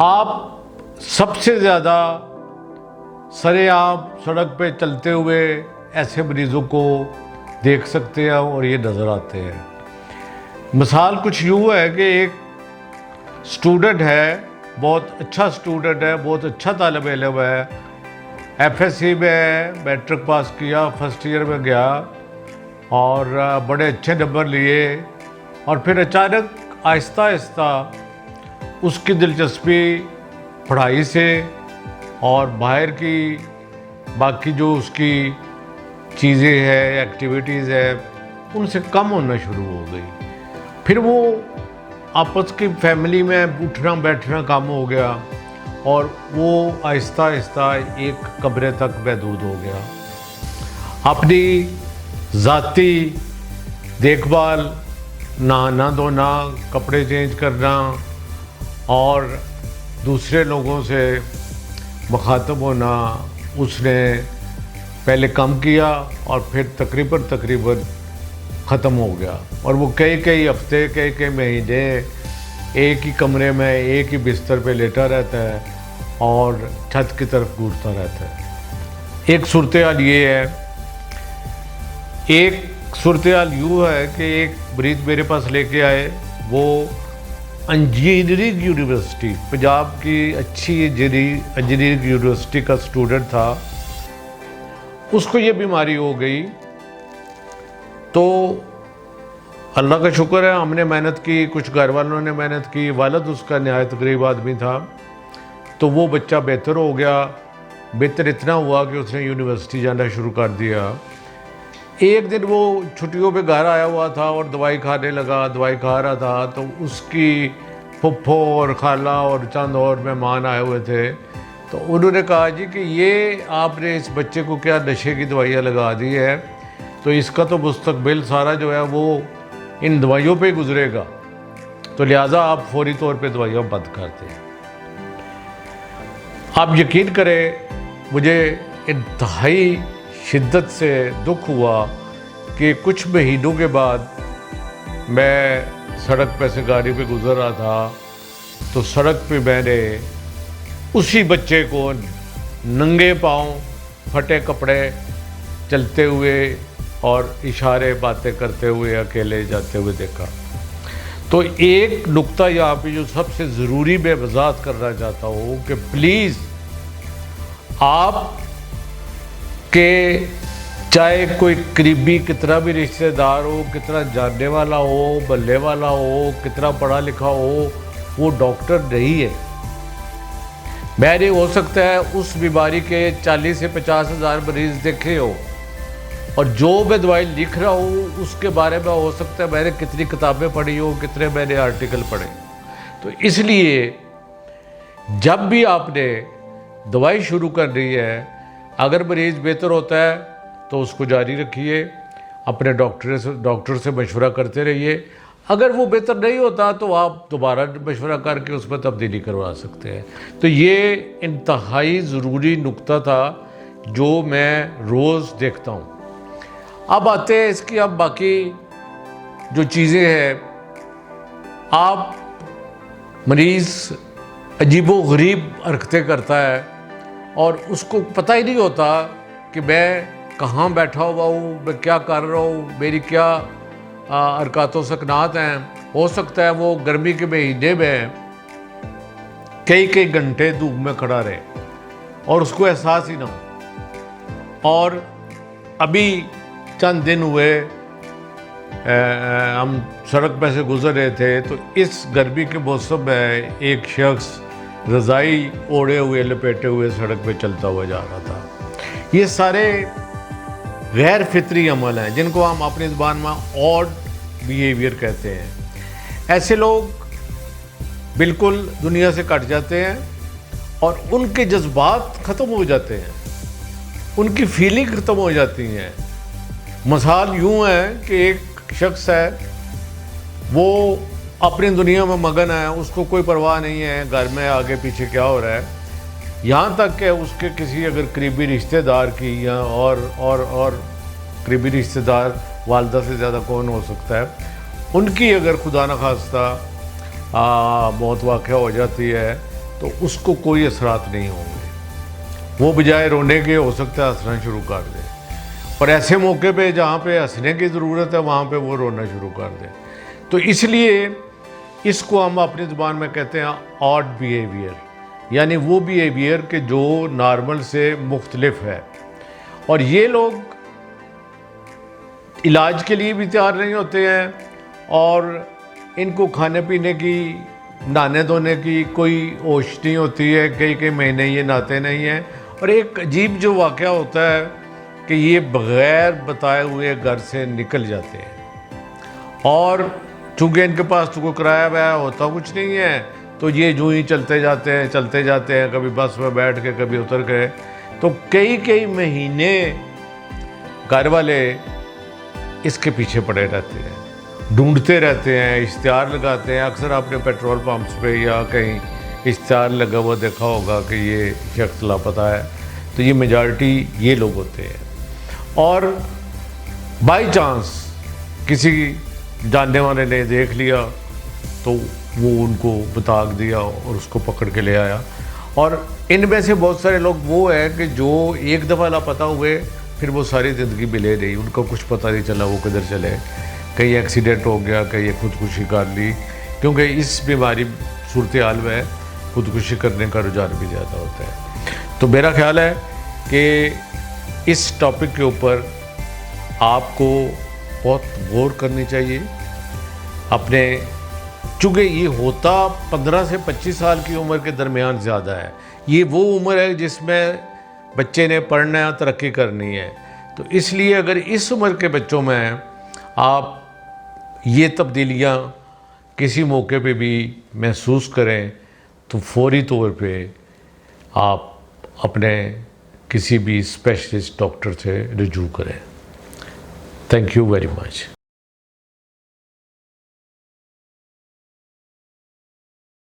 آپ سب سے زیادہ سرے عام سڑک پہ چلتے ہوئے ایسے مریضوں کو دیکھ سکتے ہیں اور یہ نظر آتے ہیں۔ مثال کچھ یوں ہے کہ ایک اسٹوڈنٹ ہے، بہت اچھا اسٹوڈنٹ ہے، بہت اچھا طالب علم ہے، ایف ایس سی میں میٹرک پاس کیا، فرسٹ ایئر میں گیا اور بڑے اچھے نمبر لیے، اور پھر اچانک آہستہ آہستہ اس کی دلچسپی پڑھائی سے اور باہر کی باقی جو اس کی چیزیں ہیں، ایکٹیویٹیز ہیں، ان سے کم ہونا شروع ہو گئی۔ پھر وہ آپس کی فیملی میں اٹھنا بیٹھنا کم ہو گیا اور وہ آہستہ آہستہ ایک کمرے تک محدود ہو گیا۔ اپنی ذاتی دیکھ بھال، نہانا دھونا، کپڑے چینج کرنا اور دوسرے لوگوں سے مخاطب ہونا اس نے پہلے کم کیا اور پھر تقریباً ختم ہو گیا، اور وہ کئی ہفتے کئی مہینے ایک ہی کمرے میں ایک ہی بستر پہ لیٹا رہتا ہے اور چھت کی طرف گھورتا رہتا ہے۔ ایک صورتحال یہ ہے، ایک صورتحال یوں ہے کہ ایک مریض میرے پاس لے کے آئے، وہ انجینئرنگ یونیورسٹی، پنجاب کی اچھی انجینئرنگ یونیورسٹی کا اسٹوڈنٹ تھا۔ اس کو یہ بیماری ہو گئی، تو اللہ کا شکر ہے ہم نے محنت کی، کچھ گھر والوں نے محنت کی، والد اس کا نہایت غریب آدمی تھا، تو وہ بچہ بہتر ہو گیا۔ بہتر اتنا ہوا کہ اس نے یونیورسٹی جانا شروع کر دیا۔ ایک دن وہ چھٹیوں پہ گھر آیا ہوا تھا اور دوائی کھانے لگا، دوائی کھا رہا تھا، تو اس کی پھپھو اور خالہ اور چند اور مہمان آئے ہوئے تھے، تو انہوں نے کہا جی کہ یہ آپ نے اس بچے کو کیا نشے کی دوائیاں لگا دی ہے، تو اس کا تو مستقبل سارا جو ہے وہ ان دوائیوں پہ گزرے گا، تو لہٰذا آپ فوری طور پہ دوائیاں بند کر دیں۔ آپ یقین کریں، مجھے انتہائی شدت سے دکھ ہوا کہ کچھ مہینوں کے بعد میں سڑک پہ سے گاڑی پہ گزر رہا تھا، تو سڑک پہ میں نے اسی بچے کو ننگے پاؤں پھٹے کپڑے چلتے ہوئے اور اشارے باتیں کرتے ہوئے اکیلے جاتے ہوئے دیکھا۔ تو ایک نقطہ یہاں پہ جو سب سے ضروری میں وضاحت کرنا چاہتا ہوں کہ پلیز آپ کہ چاہے کوئی قریبی کتنا بھی رشتہ دار ہو، کتنا جاننے والا ہو، بلے والا ہو، کتنا پڑھا لکھا ہو، وہ ڈاکٹر نہیں ہے۔ میں نے ہو سکتا ہے اس بیماری کے 40 سے 50 ہزار مریض دیکھے ہو، اور جو میں دوائی لکھ رہا ہوں اس کے بارے میں ہو سکتا ہے میں نے کتنی کتابیں پڑھی ہو، کتنے میں نے آرٹیکل پڑھے۔ تو اس لیے جب بھی آپ نے دوائی شروع کر رہی ہے، اگر مریض بہتر ہوتا ہے تو اس کو جاری رکھیے، اپنے ڈاکٹر سے مشورہ کرتے رہیے۔ اگر وہ بہتر نہیں ہوتا تو آپ دوبارہ مشورہ کر کے اس میں تبدیلی کروا سکتے ہیں۔ تو یہ انتہائی ضروری نقطہ تھا جو میں روز دیکھتا ہوں۔ اب آتے ہیں اس کی اب باقی جو چیزیں ہیں، آپ مریض عجیب و غریب حرکتیں کرتا ہے اور اس کو پتہ ہی نہیں ہوتا کہ میں کہاں بیٹھا ہوا ہوں، میں کیا کر رہا ہوں، میری کیا حرکات و سکنات ہیں۔ ہو سکتا ہے وہ گرمی کے مہینے میں کئی گھنٹے دھوپ میں کھڑا رہے اور اس کو احساس ہی نہ ہو۔ اور ابھی چند دن ہوئے ہم سڑک پہ سے گزر رہے تھے، تو اس گرمی کے موسم میں ایک شخص رضائی اوڑھے ہوئے لپیٹے ہوئے سڑک پہ چلتا ہوا جا رہا تھا۔ یہ سارے غیر فطری عمل ہیں جن کو ہم اپنی زبان میں آڈ بیہیویئر کہتے ہیں۔ ایسے لوگ بالکل دنیا سے کٹ جاتے ہیں اور ان کے جذبات ختم ہو جاتے ہیں، ان کی فیلنگ ختم ہو جاتی ہیں۔ مثال یوں ہے کہ ایک شخص ہے، وہ اپنی دنیا میں مگن ہے، اس کو کوئی پرواہ نہیں ہے گھر میں آگے پیچھے کیا ہو رہا ہے، یہاں تک کہ اس کے کسی اگر قریبی رشتہ دار کی یا اور قریبی رشتہ دار والدہ سے زیادہ کون ہو سکتا ہے، ان کی اگر خدا نخواستہ موت واقع ہو جاتی ہے تو اس کو کوئی اثرات نہیں ہوں گے. وہ بجائے رونے کے ہو سکتا ہے ہنسنا شروع کر دے, اور ایسے موقع پہ جہاں پہ ہنسنے کی ضرورت ہے وہاں پہ وہ رونا شروع کر دے. تو اس لیے اس کو ہم اپنی زبان میں کہتے ہیں آڈ بیہیویئر, یعنی وہ بیہیویئر کہ جو نارمل سے مختلف ہے. اور یہ لوگ علاج کے لیے بھی تیار نہیں ہوتے ہیں, اور ان کو کھانے پینے کی, نہانے دھونے کی کوئی ہوش نہیں ہوتی ہے, کئی مہینے یہ نہاتے نہیں ہیں. اور ایک عجیب جو واقعہ ہوتا ہے کہ یہ بغیر بتائے ہوئے گھر سے نکل جاتے ہیں, اور چونکہ ان کے پاس تو کوئی کرایہ وایہ ہوتا کچھ نہیں ہے, تو یہ جو ہی چلتے جاتے ہیں, کبھی بس میں بیٹھ کے کبھی اتر گئے. تو کئی مہینے گھر والے اس کے پیچھے پڑے رہتے ہیں, ڈھونڈتے رہتے ہیں, اشتہار لگاتے ہیں. اکثر آپ نے پیٹرول پمپس پہ یا کہیں اشتہار لگا ہوا دیکھا ہوگا کہ یہ شخص لاپتہ ہے. تو یہ میجارٹی یہ لوگ ہوتے ہیں. اور بائی چانس کسی جاننے والے نے دیکھ لیا تو وہ ان کو بتاگ دیا اور اس کو پکڑ کے لے آیا. اور ان میں سے بہت سارے لوگ وہ ہیں کہ جو ایک دفعہ لاپتہ ہوئے پھر وہ ساری زندگی ملے نہیں, ان کو کچھ پتہ نہیں چلا وہ کدھر چلے. کہیں ایکسیڈنٹ ہو گیا, کہیں خودکشی کر لی, کیونکہ اس بیماری صورتحال میں خودکشی کرنے کا رجحان بھی زیادہ ہوتا ہے. تو میرا خیال ہے کہ اس ٹاپک کے اوپر آپ کو بہت غور کرنی چاہیے اپنے, چونکہ یہ ہوتا 15 سے 25 سال کی عمر کے درمیان زیادہ ہے. یہ وہ عمر ہے جس میں بچے نے پڑھنا ہے, ترقی کرنی ہے. تو اس لیے اگر اس عمر کے بچوں میں آپ یہ تبدیلیاں کسی موقع پہ بھی محسوس کریں تو فوری طور پہ آپ اپنے کسی بھی اسپیشلسٹ ڈاکٹر سے رجوع کریں. Thank you very much.